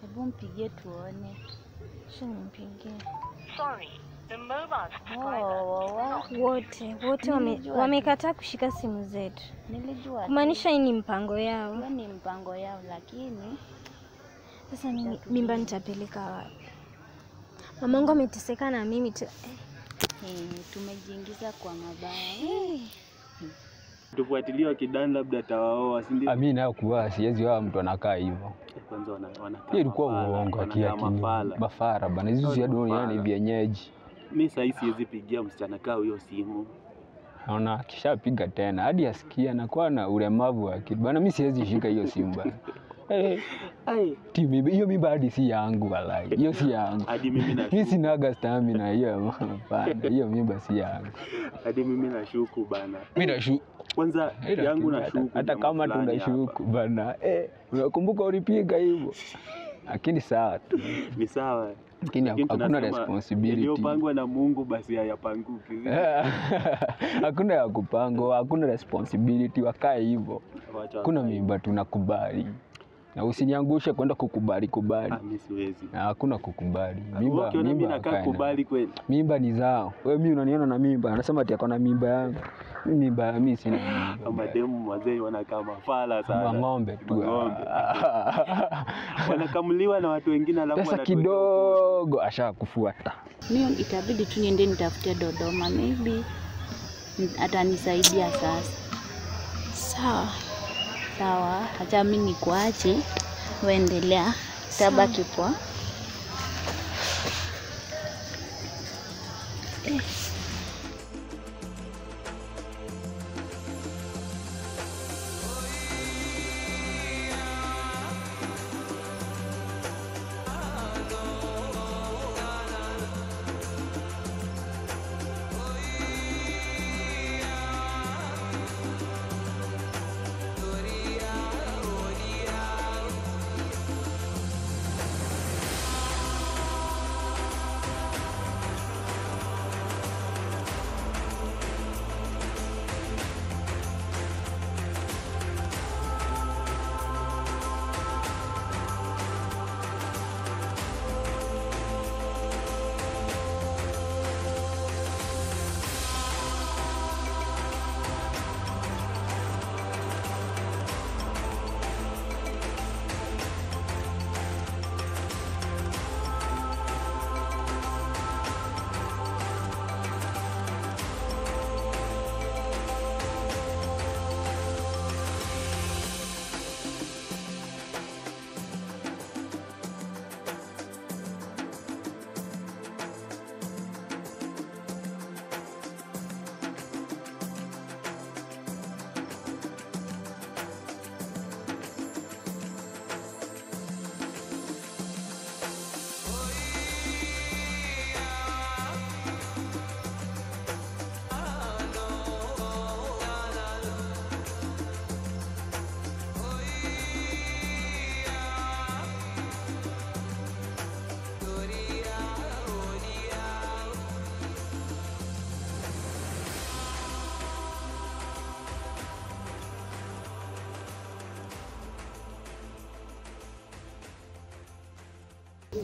Hebu mpigie tuone. Nimpigie. Sorry, the mobile subscriber. Wote wamekataa kushika simu zetu. Nilijua. Kumaanisha hii ni mpango yao. Hiyo ni mpango yao, lakini Sasa mimba nitapeleka wapi? Mamangu ameteseka na mimi tu. Tumejiingiza kwa mabaya. Tufuatilie wakidani labda atawaoa, si ndio? Mimi nayo kuwa siwezi wao mtu anakaa hivyo. Kwanza wanakaa. Hiyo ilikuwa uongo mafara bana. Hizo si yani vienyeji. Mimi sasa siwezi pigia msichana kao hiyo simu. Naona kishapiga tena hadi asikia anakuwa na ulemavu wa akili. Bana mimi siwezi shika hiyo simu bana. Hiyo mimba hadi si yangu walai. Hiyo si yangu. Hadi mimi na mimi sina stamina hiyo bana. Hiyo mimba si yangu. Hadi mimi nashuku bana. Mimi nashuku. Kwanza yangu nashuku. Hata kama tunashuku bana. Unakumbuka ulipiga hivyo. Lakini sawa tu. Ni sawa. Lakini hakuna responsibility. Iliyopangwa na Mungu basi hayapanguki. Hakuna ya kupangwa, hakuna responsibility, wakae hivyo. Kuna mimba tunakubali. Na usiniangushe kwenda kukubali. Mimi siwezi. Hakuna kukubali. Mimba mimi nakaa kubali kweli. Mimba ni zao. Wewe mimi unaniona na mimba, anasema ati akona mimba yangu. Mimi sina mimba. Mademu wazee wanakaa mafala sana. Ng'ombe tu. Wanakamuliwa na watu wengine alafu pesa kidogo ashakufuata. Mimi itabidi tu niende nitafute Dodoma, maybe atanisaidia sasa. Sawa, acha mimi nikuache, uendelea, tabaki poa.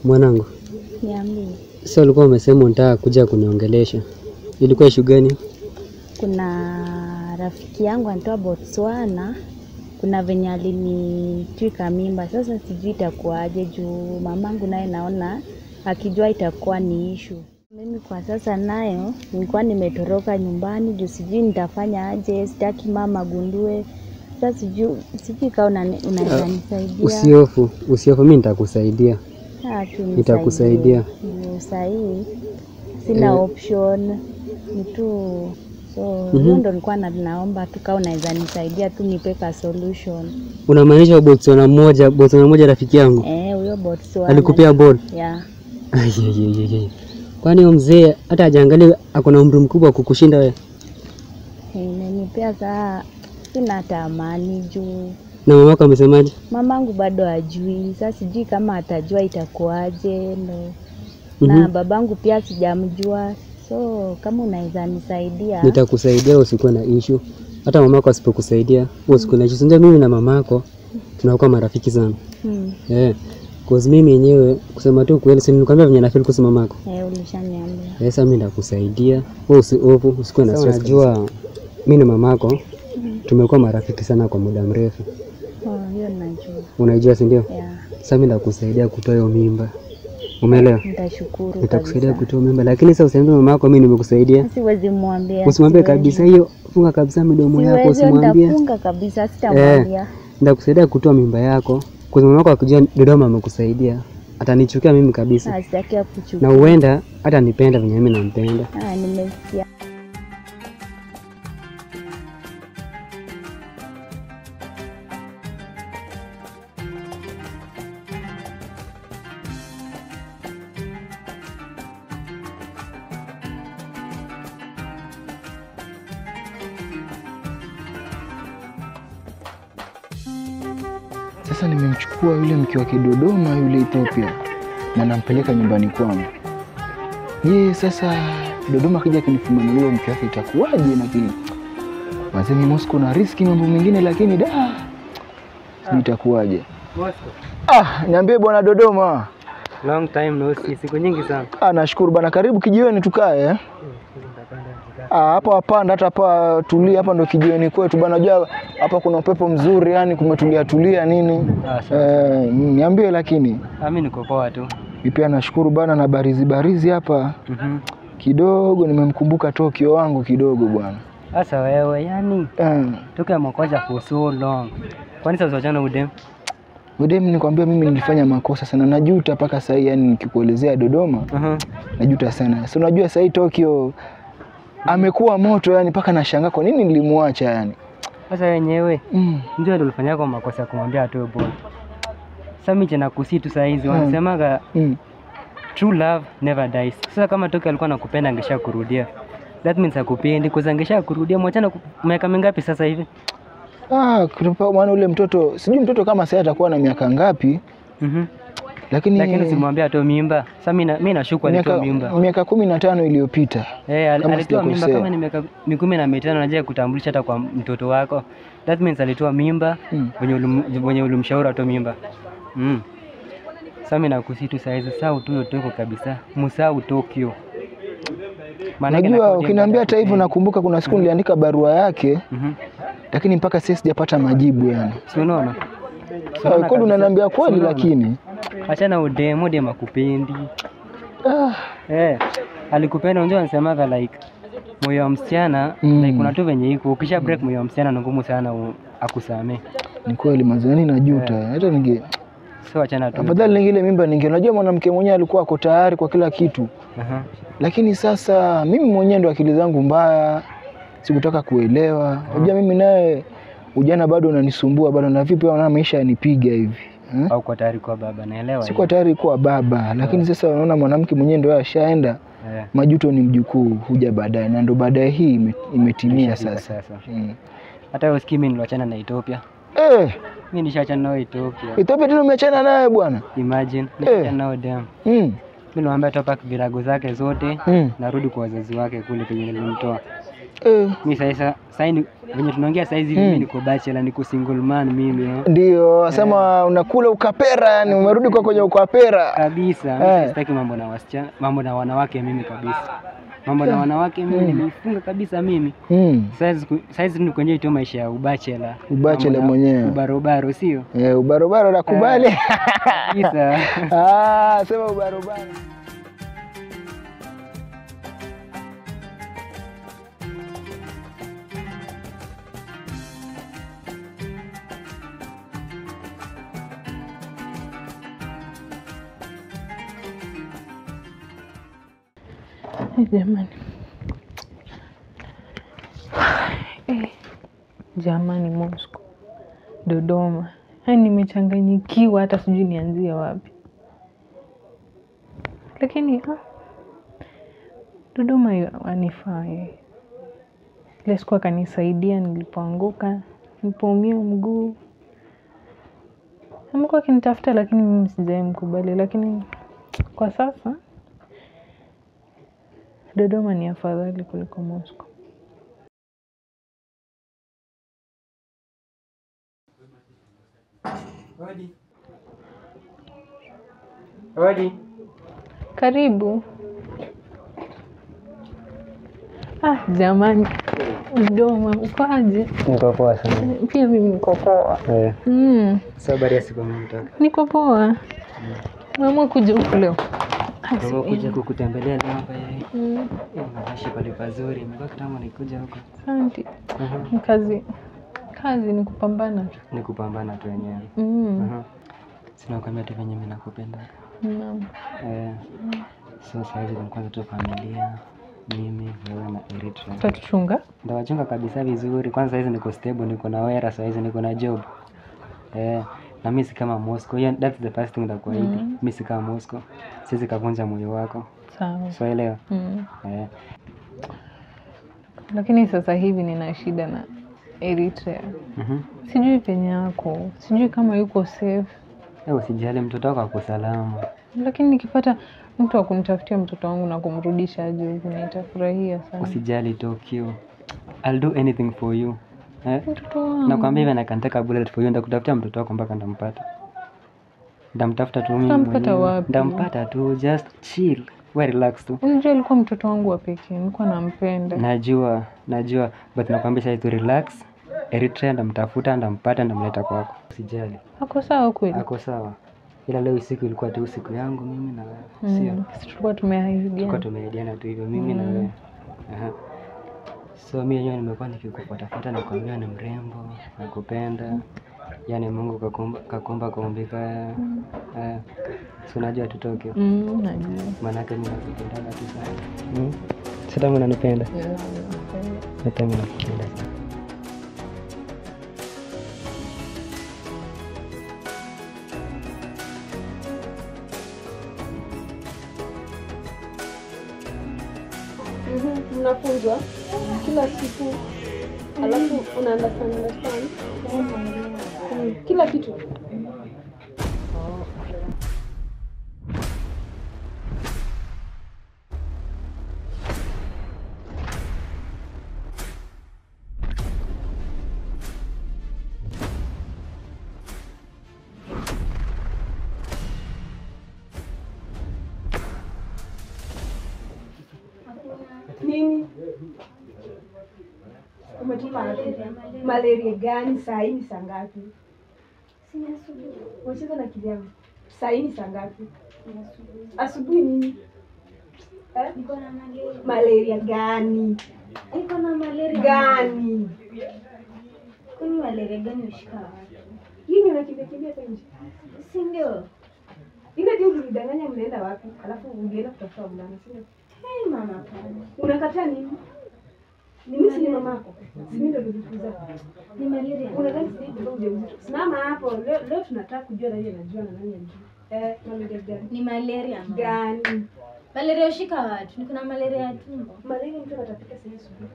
Mwanangu. Niambie. Sasa ulikuwa umesema unataka kuja kuniongelesha. Ilikuwa issue gani? Kuna rafiki yangu anatoa Botswana. Kuna venye alinitwika mimba. Sasa sijui itakuwaje juu mamangu naye naona akijua itakuwa ni issue. Mimi kwa sasa nayo nilikuwa nimetoroka nyumbani juu sijui nitafanya aje, sitaki mama gundue. Sasa sijui kama unaweza nisaidia. Usihofu, mimi nitakusaidia. Nitakusaidia. Sahi sina option ni tu so hiyo ndo nilikuwa naomba tu kama unaweza nisaidia tu nipe solution. Unamaanisha Botswana moja rafiki yangu? Huyo Botswana alikupea ball? Yeah. Kwani mzee hata hajaangalia akona umri mkubwa kukushinda wewe? Nipea saa sina tamani juu. Na mamako amesemaje? Mamangu bado hajui. Sasa sijui kama atajua itakuwaje no. Na babangu pia sijamjua. So kama unaweza nisaidia. Nitakusaidia usikuwe na issue. Hata mamako asipokusaidia, usikuwe na issue. Ndio mimi na mamako tunakuwa marafiki sana. Cause mimi yenyewe kusema tu kweli si nilikwambia venye na feel kuhusu mamako. Ulishaniambia. Sasa mimi ndakusaidia. Wewe usiofu, usikuwe na stress. Unajua mimi na mamako tumekuwa marafiki sana kwa muda mrefu. Hiyo najua. Unajua si ndio? Yeah. Sasa mimi ndakusaidia kutoa hiyo mimba. Umeelewa? Nitashukuru. Nitakusaidia kutoa mimba, lakini sasa usiambie mamako mimi nimekusaidia. Siwezi mwambia. Usimwambie kabisa hiyo. Funga kabisa midomo yako usimwambie. Nitafunga kabisa, sitamwambia. Nitakusaidia kutoa mimba yako. Kwa sababu mamako akijua Dodoma amekusaidia, atanichukia mimi kabisa. Sitaki kuchukia. Na huenda hata nipenda venye mimi nampenda. Nimesikia. Sasa nimemchukua yule mke wa Dodoma yule Ethiopia na nampeleka nyumbani kwangu. Sasa Dodoma kija kunifumana yule mke wake itakuwaje? Lakini wazeni Moscow na riski mambo mengine, lakini itakuwaje? Niambie bwana Dodoma. Long time no see, siku nyingi sana. Nashukuru bwana, karibu kijiweni tukae. Hapa hapana, hata hapa tulia, hapa ndo kijiweni kwetu bwana. Unajua hapa kuna upepo mzuri, yani kumetulia nini. Niambie lakini. Mimi niko poa tu. Mimi pia nashukuru bwana, na barizi hapa. Kidogo nimemkumbuka Tokyo wangu kidogo bwana. Sasa wewe yani toka mkoja for so long. Kwani sasa wachana udem? Udem nikwambia mimi nilifanya makosa sana, najuta mpaka sasa yani nikikuelezea Dodoma. Najuta sana. Si unajua sasa Tokyo amekuwa moto yani mpaka nashangaa kwa nini nilimwacha yani. Sasa wenyewe ndio ulifanya kwa makosa kumwambia atoe ball. Sasa mimi tena kusitu saa hizi wanasemaga true love never dies. Sasa kama Tokyo alikuwa anakupenda angeshakurudia. That means akupendi kwa sababu angeshakurudia. Mwachana miaka mingapi sasa hivi? Kwa maana ule mtoto, sijui mtoto kama sasa atakuwa na miaka ngapi. Lakini simwambia atoe mimba. Sasa mimi nashuku alitoa mimba. Miaka 15 iliyopita. Alitoa mimba kama ni miaka 15 anaje kutambulisha hata kwa mtoto wako. That means alitoa mimba wenye ulimshauri atoe mimba. Sasa mimi nakusitu saizi sawa tu Tokyo kabisa. Musau Tokyo. Najua ukiniambia hata hivyo nakumbuka kuna siku niliandika barua yake. Lakini mpaka sasa sijapata majibu yani. Si unaona? Kwani unaniambia kweli lakini achana udem akupendi. Alikupenda unajua anasemaga like moyo wa msichana like kuna tu venye iko ukisha break moyo wa msichana ni ngumu sana akusamee. Ni kweli mazani najuta. Hata so achana tu. Afadhali ningile mimba unajua mwanamke mwenyewe alikuwa ako tayari kwa kila kitu. Lakini sasa mimi mwenyewe ndo akili zangu mbaya. Sikutaka kuelewa. Unajua mimi naye ujana bado unanisumbua bado na vipi na maisha yanipiga hivi. Au kwa tayari kuwa baba naelewa. Siko tayari kuwa baba lakini sasa unaona mwanamke mwenyewe ndio ashaenda. Majuto ni mjukuu huja baadaye na ndo baadaye hii imetimia sasa. Hata wewe skimi niliachana na Ethiopia. Mimi nishaachana na Ethiopia. Ethiopia tena umeachana naye bwana. Imagine nishaachana nao damn. Mimi niwaambia topa virago zake zote narudi kwa wazazi wake kule penye nilimtoa. Mimi sasa venye tunaongea sasa hizi mimi niko bachelor niko single man mimi. Ndio, asema unakula ukapera yani umerudi kwa kwenye ukapera. Kabisa. Sitaki mambo na wasichana, mambo na wanawake mimi kabisa. Mambo na wanawake mimi nimefunga kabisa mimi. Sasa niko kwenye hiyo maisha ya ubachelor. Ubachelor mwenyewe. Ubarobaro sio? Ubarobaro nakubali. Kabisa. Sema ubarobaro. Jamani Moscow. Dodoma. Nimechanganyikiwa hata sijui nianzie wapi. Lakini Dodoma wanifaa. Ile siku akanisaidia nilipoanguka, nilipoumia mguu. Amekuwa akinitafuta lakini mimi sijamkubali, lakini kwa sasa Dodoma ni afadhali kuliko Moscow. Odi. Karibu. Jamani. Mdoma, uko aje? Niko poa sana. Pia mimi niko poa. Sasa habari ya siku mtoka. Niko poa. Mama kuja huku leo. Mama kuja kukutembelea leo hapa yeye. Naishi pale pazuri. Mbona kama nikuja huko? Asante. Kazi ni kupambana tu. Ni kupambana tu wenyewe. Sina kwambia tu venye mimi nakupenda. Naam. So sasa hivi kwanza tu familia, mimi, wewe na Eritrea. Tutachunga? Ndio wachunga kabisa vizuri. Kwanza hizi niko stable, niko na wera, sasa hizi niko na job. Na mimi si kama Moscow. Yeah, that's the first thing ndakuahidi. Mimi si kama Moscow. Siwezi kavunja moyo wako. Sawa. So elewa. Lakini sasa hivi nina shida na Eritrea. Sijui penye yako. Sijui kama yuko safe. Usijali, mtoto wako ako salama. Lakini nikipata mtu wa kunitafutia mtoto wangu na kumrudisha aje huku nitafurahia sana. Usijali Tokyo. I'll do anything for you. Mtoto wangu. Nakwambia hivi, nakantaka bullet for you. Ndakutafutia mtoto wako mpaka ndampata. Ndamtafuta tu mimi. Ndampata wapi? Ndampata tu, just chill. Wewe relax tu. Unajua alikuwa mtoto wangu wa pekee. Nilikuwa nampenda. Najua, but nakwambia sasa tu relax. Eritrea ndamtafuta, ndampata, ndamleta kwako. Usijali. Ako sawa kweli? Ako sawa. Ila leo siku ilikuwa tu siku yangu mimi na wewe. Sio? Tulikuwa tumeahidiana. Tulikuwa tumeahidiana tu hivyo mimi na wewe. So mimi yenyewe nimekuwa nikikufuatafuta na kuambia ni mrembo, nakupenda. Yaani Mungu kakumba kuumbika. Si unajua tutoke. Najua. Maana yake mimi nakupenda tu sana. Sasa mimi nanipenda. Hata mimi nakupenda sana. Mnafunzwa kila siku, alafu una understand kila kitu. Nini? Umetoka wapi? Malaria gani? Saa hii ni saa ngapi? Unacheza na kijana. Saa hii ni saa ngapi? Asubuhi nini? Niko na malaria. Malaria gani? Niko na malaria gani? Kwani malaria gani ushika wapi? Hii ni unakimbia hapa nje. Si ndio? Ile ndio ulidanganya mnaenda wapi? Alafu ungeenda kutafuta mlana, si ndio? Hey mama pana. Unakataa nini? Mimi si mamako. Mimi ndio nilikuza. Ni malaria. Unadhani sisi ndio ujauzito. Simama hapo. Leo tunataka kujua nani anajua na nani anajua. Malaria gani? Ni malaria mama. Gani? Malaria ushika watu. Niko na malaria ya tumbo. Malaria mtu atapika saa asubuhi.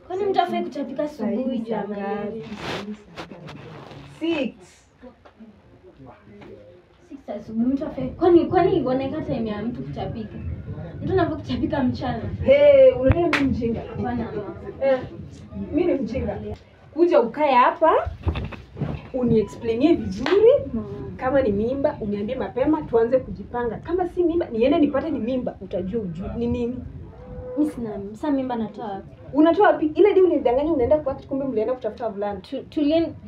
Kwani mtu afai kutapika asubuhi juu ya malaria? 6 asubuhi mtu afai. Kwani wanaeka time ya mtu kutapika? Mtu anafaa kutapika mchana. Unaona mimi mjinga? Bwana mama. Mimi ni mjinga. Kuja ukae hapa uniexplainie vizuri. Kama ni mimba uniambie mapema tuanze kujipanga. Kama si mimba niende nipate ni mimba, utajua ni nini. Mimi sina sasa mimba natoa wapi? Unatoa wapi? Ile ndio unidanganya unaenda kwa kumbe mlienda kutafuta vulana.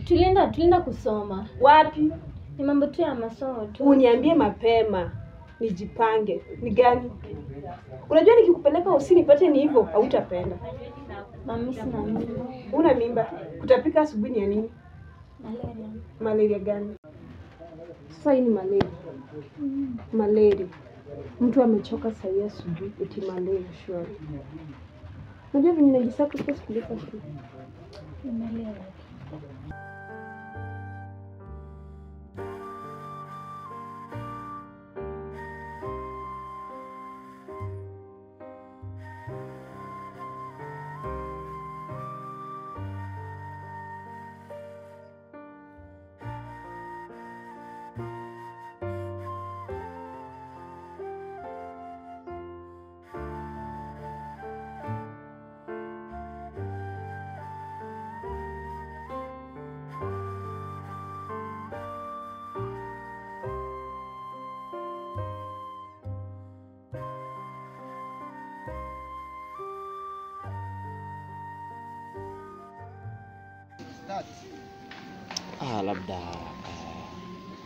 Tulienda kusoma. Wapi? Ni mambo tu ya masomo tu. Uniambie mapema nijipange. Ni gani? Unajua nikikupeleka hospitali nipate ni hivyo, hautapenda. Mami sina mimba. Una mimba? Kutapika asubuhi ni ya nini? Malaria. Malaria gani? Sasa hii ni malaria. Malaria. Mtu amechoka saa hii asubuhi eti malaria sure. Unajua venye najisaka kwa kulipa shule. Ni malaria.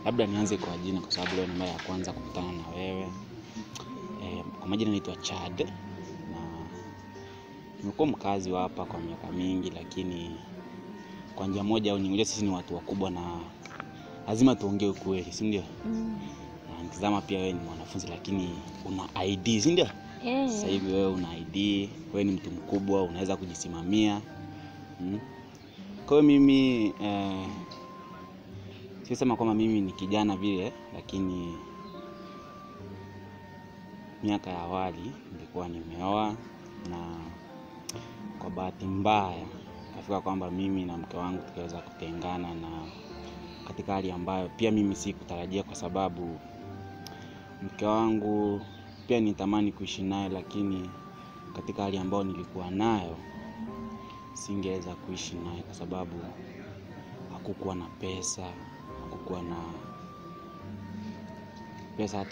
Labda nianze kwa jina kwa sababu leo ni mara ya kwanza kukutana na wewe. Kwa majina naitwa Chad na nimekuwa mkazi wa hapa kwa miaka mingi, lakini kwa njia moja au nyingine sisi ni watu wakubwa na lazima tuongee ukweli, si ndio? Na nikizama pia wewe ni mwanafunzi lakini una ID, si ndio? Sasa hivi wewe una ID, wewe ni mtu mkubwa, unaweza kujisimamia. Kwa hiyo mimi sisema kwamba mimi ni kijana vile, lakini miaka ya awali nilikuwa nimeoa na kwa bahati mbaya kafika kwamba mimi na mke wangu tukaweza kutengana, na katika hali ambayo pia mimi sikutarajia, kwa sababu mke wangu pia nitamani kuishi naye, lakini katika hali ambayo nilikuwa nayo singeweza kuishi naye kwa sababu hakukuwa na pesa, hakukuwa na pesa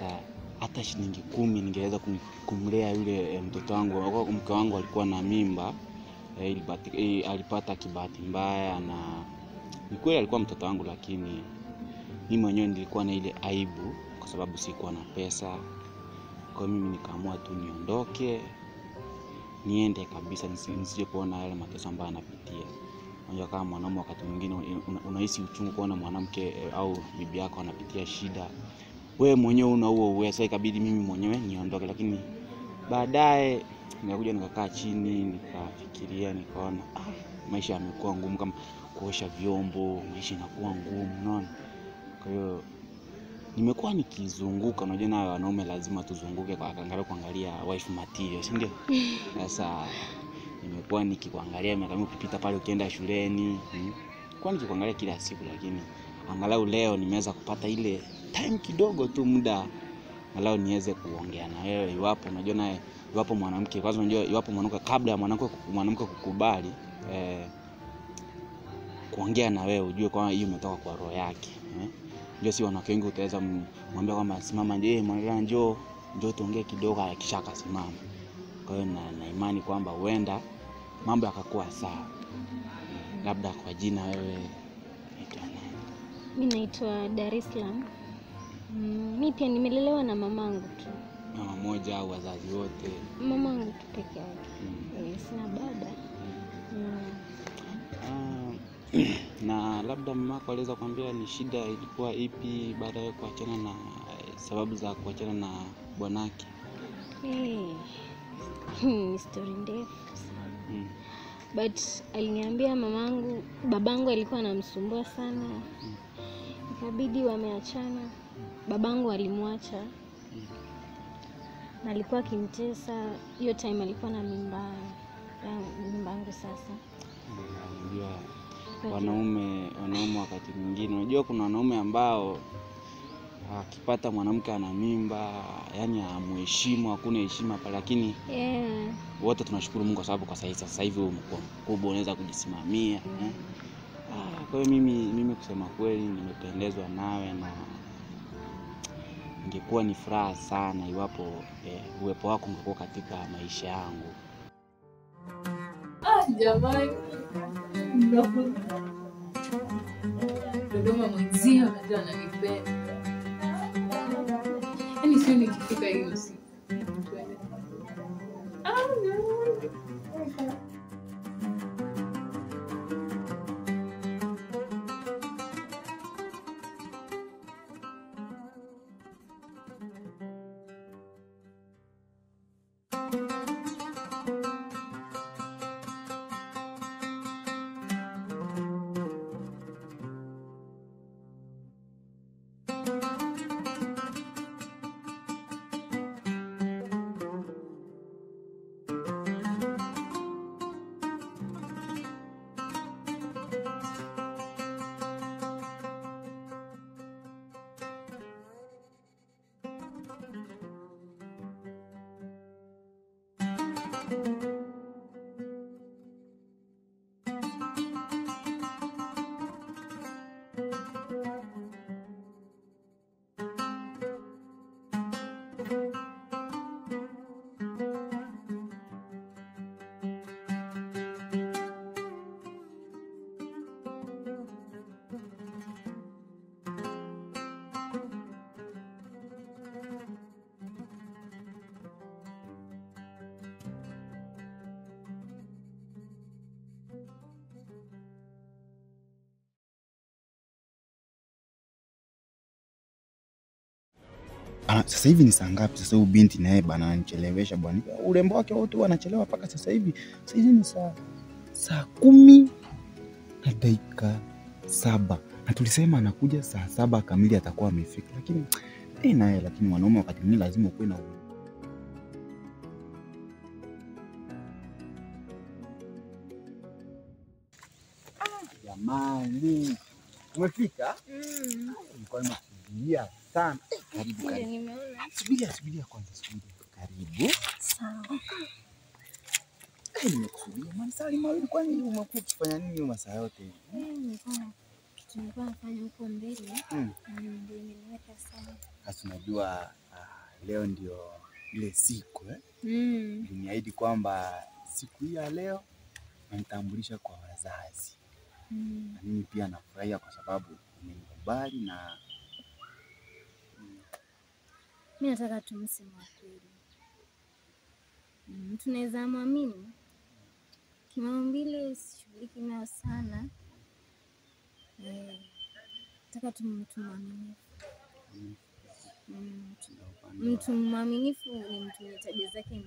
hata shilingi 10 ningeweza kumlea yule mtoto wangu. Mke wangu alikuwa na mimba, alipata kibahati mbaya, na ni kweli alikuwa mtoto wangu, lakini mimi mwenyewe nilikuwa na ile aibu kwa sababu sikuwa na pesa. Kwa hiyo mimi nikaamua tu niondoke, niende kabisa, nisije kuona yale mateso ambayo anapitia. Unajua kama mwanaume wakati mwingine unahisi uchungu kuona mwanamke au bibi yako anapitia shida. Wewe mwenyewe una huo uwezo, ikabidi mimi mwenyewe niondoke, lakini baadaye nikakuja nikakaa chini nikafikiria, nikaona maisha yamekuwa ngumu, kama kuosha vyombo, maisha yanakuwa ngumu, unaona. Kwa hiyo nimekuwa nikizunguka, unajua na wanaume lazima tuzunguke kwa kuangalia wife material, si ndio? Sasa nimekuwa nikikuangalia miaka mingi ukipita pale ukienda shuleni, kwa nikikuangalia kila siku, lakini angalau leo nimeweza kupata ile time kidogo tu muda angalau niweze kuongea na wewe. Iwapo unajua naye, iwapo mwanamke, kwanza unajua iwapo mwanamke kabla ya mwanamke kukubali kuongea na wewe, ujue kwa hiyo imetoka kwa roho yake. Ndio si wanawake wengi utaweza mwambia kwamba simama, mwanangu njoo tuongee kidogo, akishaka simama. Kwa hiyo na imani kwamba huenda mambo yakakuwa sawa. Labda kwa jina wewe unaitwa nani? Mimi naitwa Dar es Salaam. Mimi pia nimelelewa na mamangu tu. Mama moja au wazazi wote? Mamangu tu peke yake. Sina baba. Na labda mamako aliweza kuambia ni shida ilikuwa ipi baada ya kuachana, na sababu za kuachana na bwanake? Story ndefu. But aliniambia babangu alikuwa anamsumbua sana. Ikabidi wameachana. Babangu alimwacha. Na alikuwa akimtesa. Hiyo time alikuwa na mimba yangu sasa. Unajua wanaume wakati mwingine, unajua kuna wanaume ambao akipata mwanamke ana mimba, yani amheshimu, hakuna heshima pale, lakini wote tunashukuru Mungu kwa sababu kwa sasa hivi umekuwa mkubwa, unaweza kujisimamia. Kwa hiyo mimi kusema kweli nimependezwa nawe, na ingekuwa ni furaha sana iwapo uwepo wako ungekuwa katika maisha yangu. Jamani, Dodoma mwenzio najua ananipenda. Yaani sio nikifika hiyo siku. Sasa hivi ni saa ngapi? Sasa huyu binti naye bana ananichelewesha bwana. Urembo wake wote wanachelewa mpaka sasa hivi. Sasa hivi ni saa 10:07. Na tulisema anakuja saa 7 kamili atakuwa amefika. Lakini naye wanaume wakati mwingine lazima uwe na jamani. Umefika? Nilikuwa nimefikiria sana. Karibu. Nimeona. Subiria kwanza. Karibu. Sawa. Nimekusudia. Salima, ulikuwa umekuwa ukifanya nini masaa yote hivi? Nilikuwa nafanya huko mbele. Ndio nimeweka sana. Sasa unajua leo ndio ile siku Nimeahidi kwamba siku hii ya leo nanitambulisha kwa wazazi. Na mimi pia nafurahia kwa sababu umenikubali na mimi nataka tumseme kweli. Tunaweza muamini. Kimaumbile shughuliki nayo sana. Nataka tumwamini. Mtu mwaminifu ni mtu mwenye tabia zake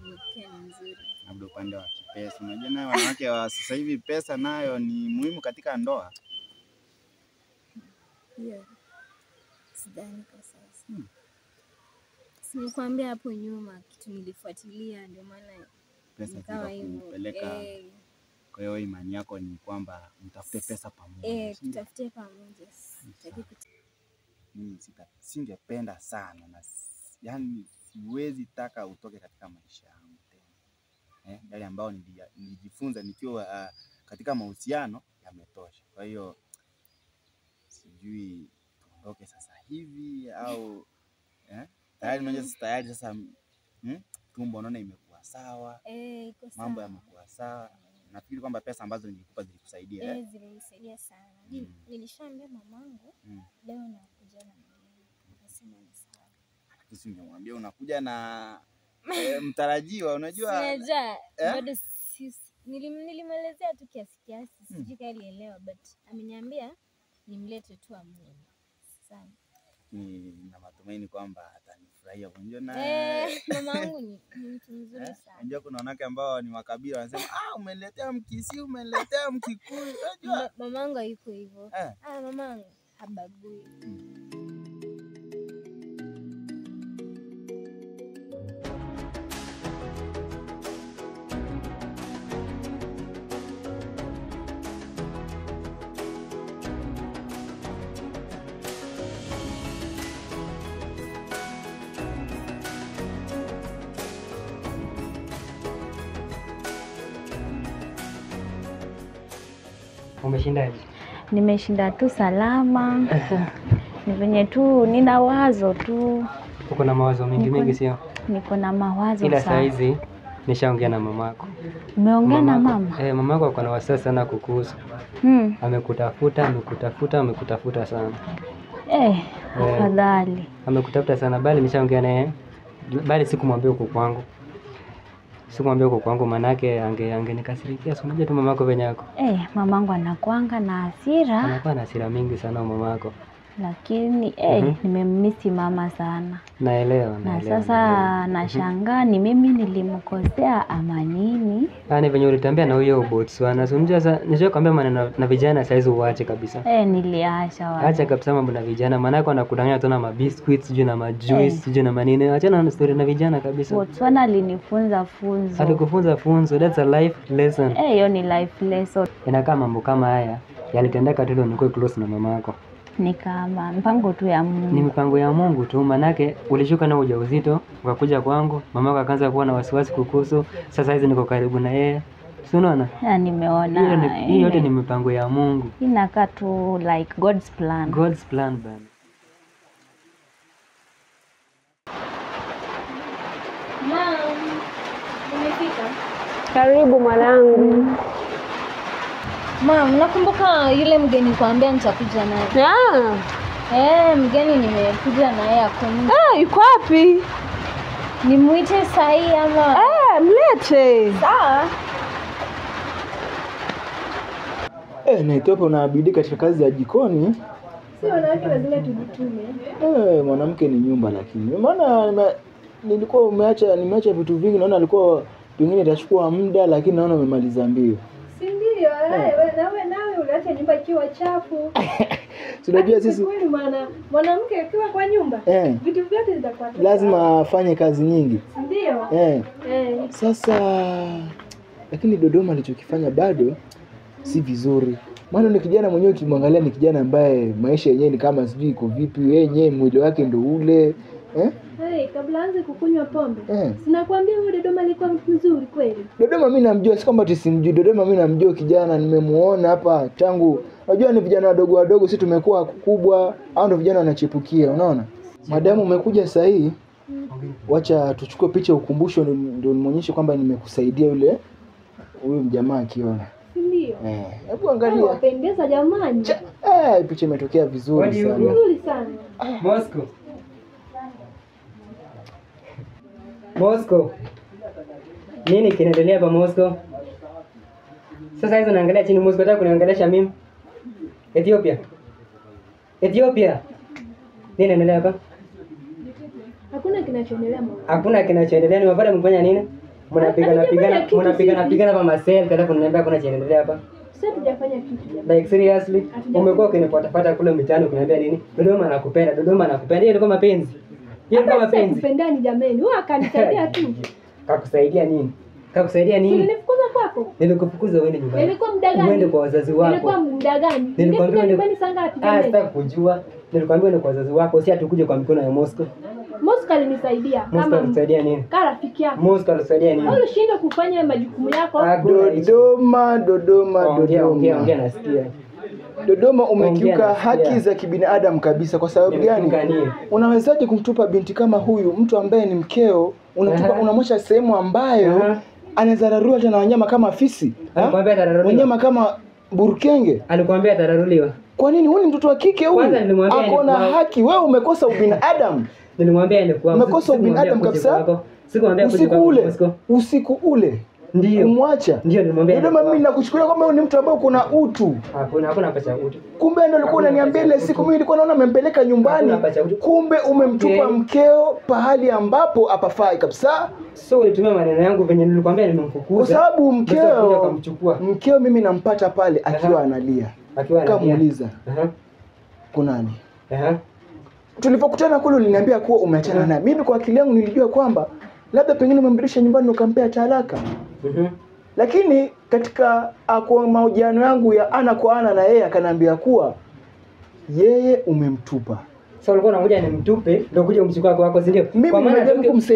nzuri. Labda upande wa kipesa. Unajua nayo wanawake wa sasa hivi pesa nayo ni muhimu katika ndoa. Sidhani kwa sasa. Nilikwambia hapo nyuma kitu nilifuatilia ndio maana pesa zikapeleka. Kwa hiyo imani yako ni kwamba mtafute pesa pamoja. Tutafute pamoja. Mimi singependa sana na yani siwezi taka utoke katika maisha yangu tena. Yale ambao nilijifunza nikiwa katika mahusiano yametosha. Kwa hiyo sijui tuondoke sasa hivi au tayari unajua tayari sasa tumbo unaona imekuwa sawa. Iko sawa. Mambo yamekuwa sawa. Nafikiri kwamba pesa ambazo nilikupa zilikusaidia. Zimenisaidia sana. Nilishaambia mamangu leo nakuja na mimi. Akasema ni sawa. Sisi nimemwambia unakuja na mtarajiwa unajua. Sijajua bado nilimwelezea tu kiasi. Sijui kama alielewa but ameniambia nimlete tu amue. Sana. Na matumaini kwamba atanifurahia. Unajua na mamangu ni mtu mzuri sana. Unajua kuna wanawake ambao ni makabila wanasema umeniletea Mkisii, umeniletea Mkikuyu. Unajua mamangu hayuko hivyo. Mamangu habagui. Umeshindaje? Nimeshinda tu salama. Ni venye tu nina wazo tu. Uko na mawazo mengi sio? Niko na mawazo sana. Ila saa hizi nishaongea na mamako. Umeongea na mama? Mamako ako na wasiwasi sana kukuhusu. Amekutafuta sana. Afadhali. Amekutafuta sana bali nishaongea naye. Bali sikumwambia uko kwangu. Manake angenikasirikia. Si unajua tu mamako venye yako. Mamangu anakuanga na hasira. Anakuwa na hasira mingi sana mamako. Lakini nimemmisi mama sana. Naelewa. Na sasa nashangaa ni mimi nilimkosea ama nini? Ni venye ulitambia na huyo Botswana. Sasa nishakwambia maneno na vijana saizi uache kabisa. Niliacha wapi. Acha kabisa mambo na vijana. Maana anakudanganya tu na mabiscuits, sijui na majuice, sijui na manini. Achana na story na vijana kabisa. Botswana alinifunza funzo. Alikufunza funzo. That's a life lesson. Hiyo ni life lesson. Inakaa mambo kama haya yalitendeka tu ndio niko close na mamako. Ni kama mpango tu ya Mungu. Ni mpango ya Mungu tu, manake ulishuka na ujauzito, ukakuja kwangu, mamako akaanza kuwa na wasiwasi kukuhusu, sasa hizi niko karibu na yeye. Si unaona? Nimeona. Hii yote ni mipango ya Mungu. Inakaa tu like God's plan. God's plan bana. Mom, umefika? Karibu mwanangu. Mom, nakumbuka yule mgeni kuambia nitakuja naye. Mgeni nimekuja naye akoni. Yuko wapi? Nimuite sahi ama? Mlete. Sawa. Na itopo unabidi katika kazi ya jikoni. Si wanawake lazima tujitume. Mwanamke ni nyumba, lakini maana nilikuwa nimeacha vitu vingi, naona alikuwa pengine itachukua muda, lakini naona umemaliza mbio. Si ndio? Nawe unaacha nyumba ikiwa chafu. Unajua sisi kweli mwanamke akiwa kwa nyumba vitu vyote vitakuwa lazima afanye kazi nyingi. Ndio. Sasa lakini Dodoma alichokifanya bado si vizuri. Maana ni kijana mwenyewe ukimwangalia ni kijana ambaye maisha yenyewe ni kama sijui iko vipi, yenyewe mwili wake ndio ule. Kabla aanze kukunywa pombe. Sinakwambia huyo Dodoma alikuwa mzuri kweli. Dodoma mimi namjua, si kwamba tusimjui. Dodoma mimi namjua kijana, nimemuona hapa tangu. Unajua ni vijana wadogo sisi tumekuwa kubwa, au ndio vijana wanachipukia, unaona? Madamu umekuja sasa hii, wacha tuchukue picha ukumbusho, ndio nimuonyeshe kwamba nimekusaidia huyo mjamaa akiona. Ndio. Hebu angalia. Unapendeza jamani. Picha imetokea vizuri sana. Vizuri sana. Moscow. Nini kinaendelea hapa Moscow? Sasa hizo naangalia chini Moscow, nataka kuniangalia mimi. Ethiopia. Nini inaendelea hapa? Hakuna kinachoendelea Moscow. Hakuna kinachoendelea, ni mapada mfanya nini? Mnapigana kama self, kada kuniambia kuna kinaendelea hapa. Sasa tujafanya kitu. Like seriously, umekuwa ukinifuata kule mitaani ukiniambia nini? Dodoma nakupenda. Hiyo ilikuwa mapenzi. Kupendani jameni. Wewe akanisaidia tu. Kakusaidia nini? Nilifukuza kwako. Nilikufukuza uende nyumbani. Ilikuwa muda gani? Uende kwa wazazi wako. Ilikuwa muda gani? Nilikwambia nyumbani saa ngapi jameni? Sitaki kujua. Nilikwambia uende kwa wazazi wako, si atukuje kwa mikono ya Moscow. Moscow alinisaidia kama alisaidia nini? Kama rafiki yako. Moscow alisaidia nini? Wewe ushindwe kufanya majukumu yako. Dodoma. Ongea nasikia. Dodoma umekiuka haki za kibinadamu kabisa. Kwa sababu gani? Unawezaje kumtupa binti kama huyu, mtu ambaye ni mkeo, unamwacha sehemu ambayo anaweza rarua tena wanyama kama fisi? Alikwambia atararuliwa. Wanyama kama burukenge. Alikwambia atararuliwa. Kwa nini? Huyu ni mtoto wa kike huyu. Akona haki. Wewe umekosa ubinadamu. Nilimwambia ni kwa umekosa ubinadamu kabisa. Sikumwambia usiku ule. Ndio. Kumwacha. Ndio nilimwambia. Ndio mimi nakuchukulia kwamba wewe ni mtu ambaye uko na utu. Hakuna pacha utu. Kumbe ndio ulikuwa unaniambia ile siku mimi nilikuwa naona umempeleka nyumbani. Kumbe umemtupa mkeo pahali ambapo hapafai kabisa. So ulitumia maneno yangu venye nilikwambia nimemfukuza. Kwa sababu mkeo mimi nampata pale akiwa analia. Kamuuliza. Kunani? Tulipokutana kule uliniambia kuwa umeachana naye. Mimi kwa akili yangu nilijua kwamba labda pengine umemrudisha nyumbani ukampea talaka. Lakini katika kwa mahojiano yangu ya ana kwa ana na yeye akaniambia kuwa yeye umemtupa. Sasa ulikuwa unakuja nimtupe ndio kuja umchukua kwako, si ndio?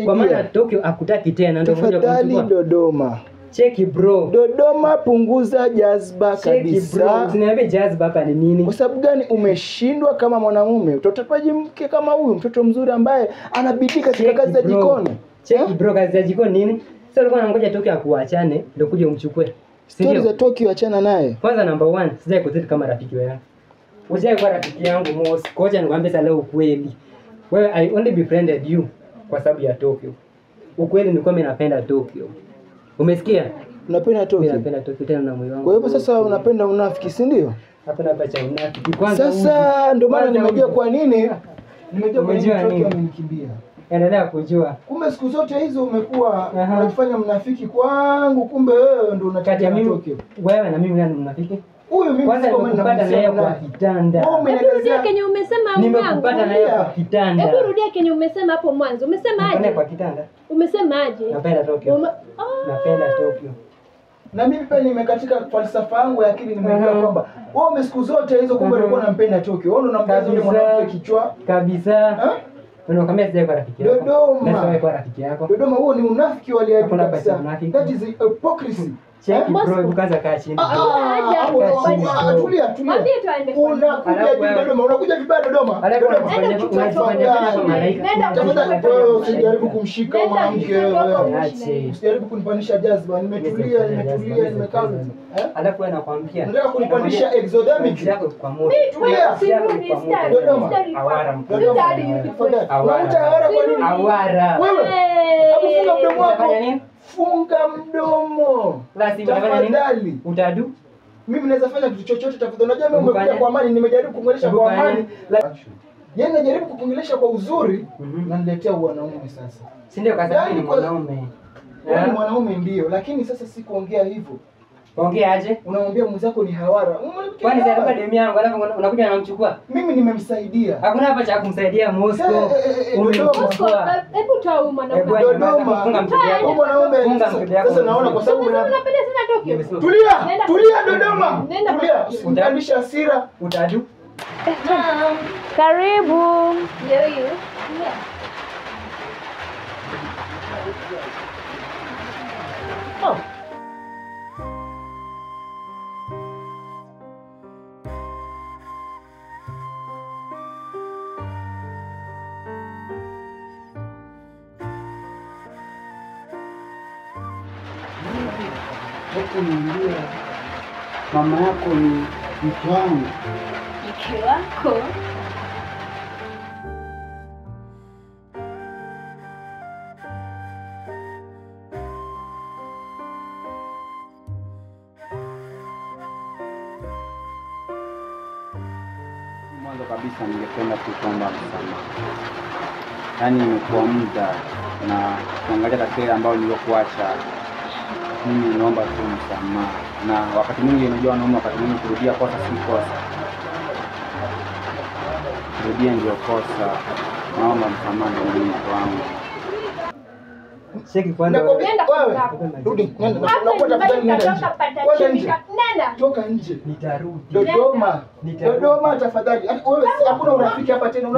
Kwa maana Tokyo akutaki tena ndio kuja kumchukua. Tafadhali Dodoma. Cheki bro. Dodoma punguza jazba kabisa. Usiniambie jazba hapa ni nini? Kwa sababu gani umeshindwa kama mwanamume? Utatapaje mke kama huyu, mtoto mzuri ambaye anabidii katika kazi za jikoni? Cheki bro, kazi za jikoni nini? Sasa ulikuwa unangoja Tokyo akuachane ndio kuja umchukue. Stories za Tokyo achana naye. Kwanza number 1, sijai kuzidi kama rafiki wangu. Usijai kwa rafiki yangu Moscow. Ngoja nikwambie sasa leo ukweli. Wewe I only befriended you kwa sababu ya Tokyo. Ukweli ni kwamba napenda Tokyo. Umesikia? Unapenda Tokyo? Mimi napenda Tokyo tena na moyo wangu. Kwa hivyo sasa unapenda unafiki, si ndio? Napenda pacha unafiki. Kwanza sasa ndio maana nimejua kwa nini. Nimejua kwa nini Tokyo amenikimbia. Endelea kujua. Kumbe siku zote hizo umekuwa unajifanya mnafiki kwangu, kumbe wewe ndio unataka Tokyo. Wewe na mimi nani mnafiki? Huyu mimi kwanza nimekupata na yeye kwa kitanda. Hebu rudia kenye umesema hapo mwanzo. Nimekupata na yeye kwa kitanda. Hebu rudia kenye umesema hapo mwanzo. Umesema aje? Kwa kitanda. Umesema aje? Napenda Tokyo. Napenda Tokyo. Na mimi pia nimekatika falsafa yangu ya akili, nimejua kwamba wewe siku zote hizo kumbe ulikuwa unampenda Tokyo. Wewe unamkaza yule mwanamke kichwa kabisa. Unakwambia sija kwa rafiki yako. Dodoma. Sija kwa rafiki yako. Dodoma, huo ni unafiki wa hali ya juu kabisa. That is hypocrisy. Cheki bro, ukaanza kaa chini. Tulia. Unakuja Dodoma, unakuja vibaya Dodoma. Usijaribu kumshika mwanamke wewe. Usijaribu kunipanisha jazba. Nimetulia, nimekaa. Alafu wewe nakwambia. Unataka kunipanisha exodemic yako kwa moto. Tulia. Dodoma. Awara. Awara kwa nini? Awara. Wewe. Funga mdomo wako. Funga mdomo. Tafadhali. Utadu? Mimi naweza fanya kitu chochote tafadhali. Unajua mimi umekuja kwa amani, nimejaribu kuongelesha kwa amani. Yeye anajaribu kukuongelesha kwa uzuri na niletea wanaume sasa. Si ndio kasema ni mwanaume. Wewe ni mwanaume ndio, lakini sasa si kuongea hivyo. Ongea aje? Unamwambia mwenzako ni hawara. Kwani sasa demu yangu alafu unakuja unamchukua? Mimi nimemsaidia. Hakuna hapa cha kumsaidia Mosco. Umemchukua. Hebu toa huyu mwanaume. Dodoma. Funga mkebe yako. Mwanaume. Sasa naona kwa sababu unapenda sana Tokyo. Tulia Dodoma. Tulia. Usipandishe hasira. Utadu. Karibu. Ndio hiyo. Oh. Niambia mama yako ni mke wangu. Mke wako? Mwanzo kabisa ningependa kuomba msamaha. Yaani kwa muda na kuangalia katika ile ambayo niliokuacha, mimi naomba tu msamaha. Na wakati mwingi unajua wanaume wakati mwingi kurudia kosa si kosa. Kurudia ndio kosa. Naomba msamaha na mimi wangu. Cheki kwanza. Wewe. Rudi. Nenda. Toka nje. Nitarudi. Dodoma tafadhali. Wewe hakuna urafiki hapa tena.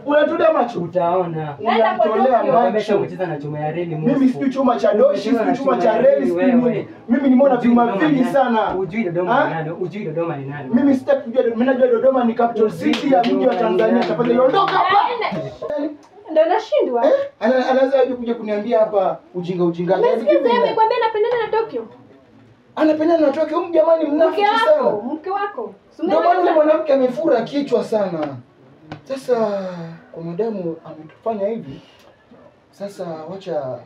Unatolea macho. Utaona. Unatolea macho. Kucheza na chuma ya reli. Mimi si chuma cha doshi, si chuma cha reli, mimi nimeona vyuma vingi sana. Ujui Dodoma ni nani? Ujui Dodoma ni nani? Mimi sitaki kujua. Mimi najua Dodoma ni capital city ya mji wa Tanzania. Tafadhali ondoka hapa. Ndio nashindwa. Anaweza aje kuja kuniambia hapa ujinga. Nasikia sasa amekwambia anapendana na Tokyo. Anapendana na Tokyo, huyu jamani mnafiki sana. Mke wako. Ndio maana yule mwanamke amefura kichwa sana. Sasa kwa madamu ametufanya hivi, sasa wacha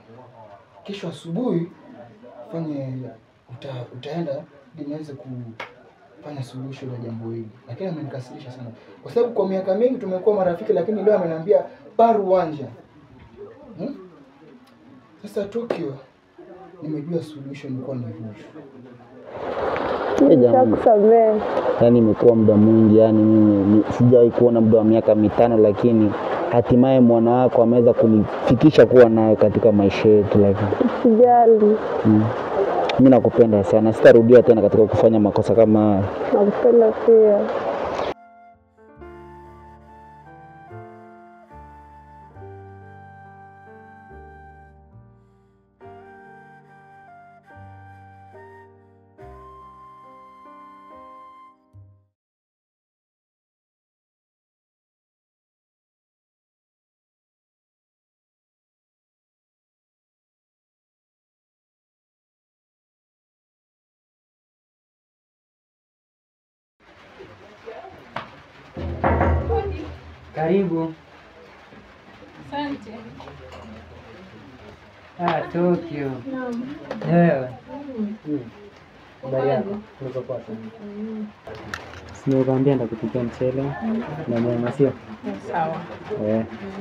kesho asubuhi fanye utaenda ili niweze kufanya suluhisho la jambo hili. Lakini amenikasirisha sana. Kwa sababu kwa miaka mingi tumekuwa marafiki, lakini leo ameniambia paru wanja. Sasa Tokyo nimejua solution ilikuwa ni hivyo. Yaani imekuwa muda mwingi, yani mimi sijawahi kuona muda wa miaka 5, lakini hatimaye mwana wako ameweza kunifikisha kuwa naye katika maisha yetu. Lakini Sijali. Mimi nakupenda sana, sitarudia tena katika kufanya makosa kama haya. Nakupenda pia. Karibu. Asante. Tokyo. Naam. Wewe. Habari yako? Niko poa sana. Nimekwambia ndakupikia mchele na nyama sio? Sawa.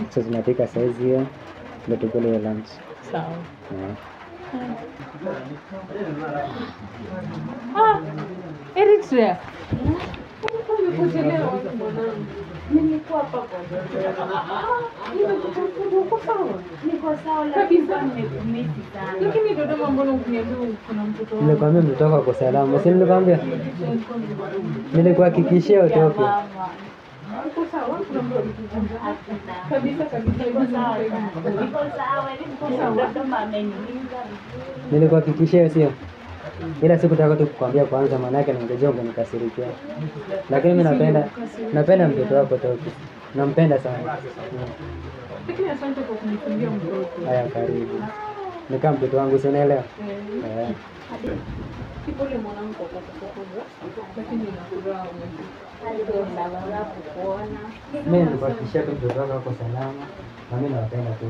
Sasa tunapika saizi hiyo. Ndio tukule lunch. Sawa. Eritrea. Umekuchelewa mwanangu. Nilikuwa hapa kwa. Uko sawa? Niko sawa kabisa, nimekumisi sana. Lakini Dodoma mbona ukiniambia kuna mtoto wangu? Nimekwambia mtoto wako salama. Si nilikwambia? Nilikuhakikishia utoke. Uko sawa? Kuna mtoto kabisa kabisa. Niko sawa. Niko sawa. Dodoma amenilinda. Nilikuhakikishia sio? Ila sikutaka tu kukwambia kwanza, maana yake ningejua ungenikasirikia. Lakini mimi napenda mtoto wako Tokyo. Nampenda sana. Lakini asante kwa kunifungia mtoto. Haya, karibu. Ni kama mtoto wangu, si unaelewa? Kipole mwanangu kwa kukuza. Lakini ninafuraha kukuona. Mimi nilikuhakikishia tu mtoto wako ako salama. Na mimi nawapenda tu.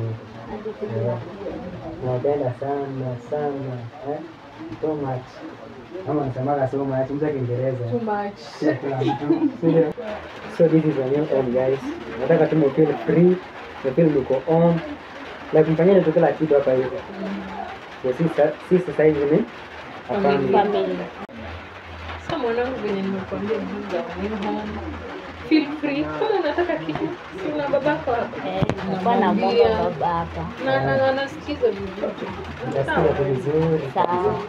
Nawapenda sana sana. So much. Kama nasemaga so much, mtu Kiingereza. Too much. Kila mtu. So this is a new home guys. Nataka tu feel free, feel mko on. Like mfanyeni tu kila kitu hapa hivi. Sisi sasa hivi ni family. Sasa mwanangu venye nimekuambia juzi wa home. Feel free. Kama unataka kitu, una babako hapa. Kwa na baba hapa. Na anasikiza vizuri. Nasikia vizuri. Sawa.